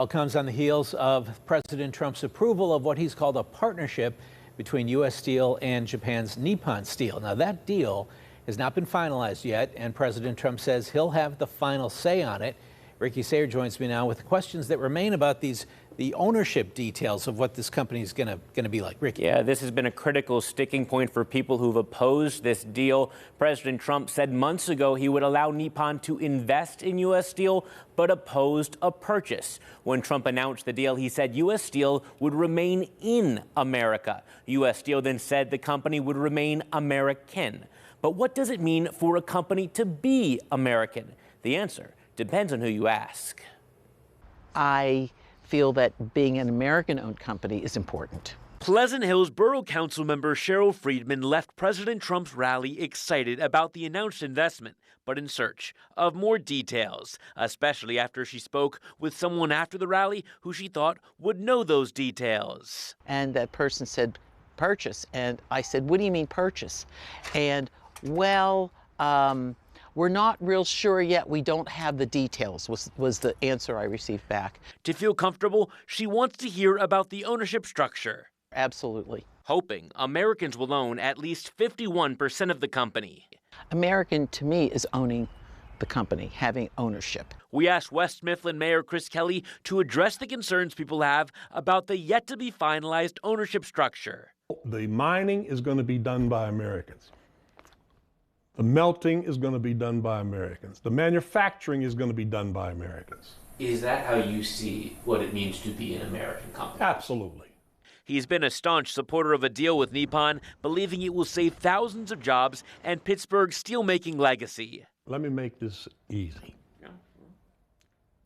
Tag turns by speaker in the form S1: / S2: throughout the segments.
S1: All comes on the heels of President Trump's approval of what he's called a partnership between U.S. Steel and Japan's Nippon Steel. Now, that deal has not been finalized yet, and President Trump says he'll have the final say on it. Ricky Sayer joins me now with the questions that remain about the ownership details of what this company is going to be like. Ricky.
S2: Yeah, this has been a critical sticking point for people who've opposed this deal. President Trump said months ago he would allow Nippon to invest in U.S. Steel, but opposed a purchase. When Trump announced the deal, he said U.S. Steel would remain in America. U.S. Steel then said the company would remain American. But what does it mean for a company to be American? The answer depends on who you ask.
S3: I feel that being an American-owned company is important.
S4: Pleasant Hills Borough Council member Cheryl Friedman left President Trump's rally excited about the announced investment, but in search of more details, especially after she spoke with someone after the rally who she thought would know those details.
S3: And that person said, purchase. And I said, what do you mean purchase? And, well, we're not real sure yet. We don't have the details, was the answer I received back.
S4: To feel comfortable, she wants to hear about the ownership structure.
S3: Absolutely.
S4: Hoping Americans will own at least 51% of the company.
S3: American, to me, is owning the company, having ownership.
S4: We asked West Mifflin Mayor Chris Kelly to address the concerns people have about the yet-to-be-finalized ownership structure.
S5: The mining is going to be done by Americans. The melting is going to be done by Americans. The manufacturing is going to be done by Americans.
S2: Is that how you see what it means to be an American company?
S5: Absolutely.
S4: He's been a staunch supporter of a deal with Nippon, believing it will save thousands of jobs and Pittsburgh's steelmaking legacy.
S5: Let me make this easy.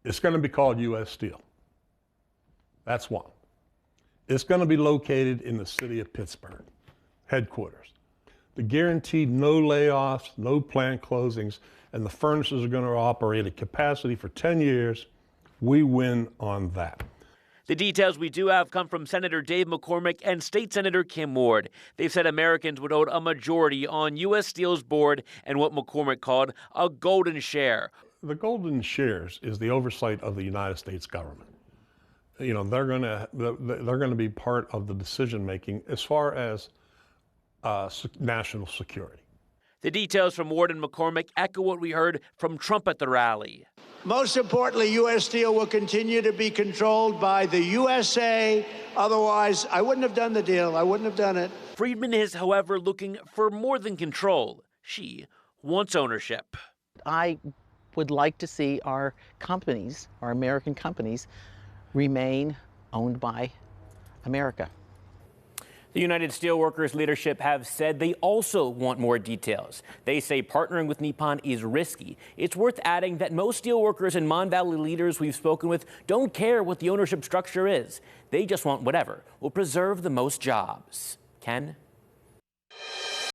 S5: It's going to be called U.S. Steel. That's one. It's going to be located in the city of Pittsburgh, headquarters. The guaranteed no layoffs, no plant closings, and the furnaces are going to operate at capacity for 10 years. We win on that.
S4: The details we do have come from Senator Dave McCormick and State Senator Kim Ward. They've said Americans would own a majority on U.S. Steel's board and what McCormick called a golden share.
S5: The golden shares is the oversight of the United States government. You know, they're going to be part of the decision making as far as national security.
S4: The details from Ward and McCormick echo what we heard from Trump at the rally.
S6: Most importantly, U.S. Steel will continue to be controlled by the USA. Otherwise, I wouldn't have done the deal. I wouldn't have done it.
S4: Friedman is, however, looking for more than control. She wants ownership.
S3: I would like to see our companies, our American companies, remain owned by America.
S2: The United Steelworkers leadership have said they also want more details. They say partnering with Nippon is risky. It's worth adding that most steelworkers and Mon Valley leaders we've spoken with don't care what the ownership structure is. They just want whatever will preserve the most jobs. Ken?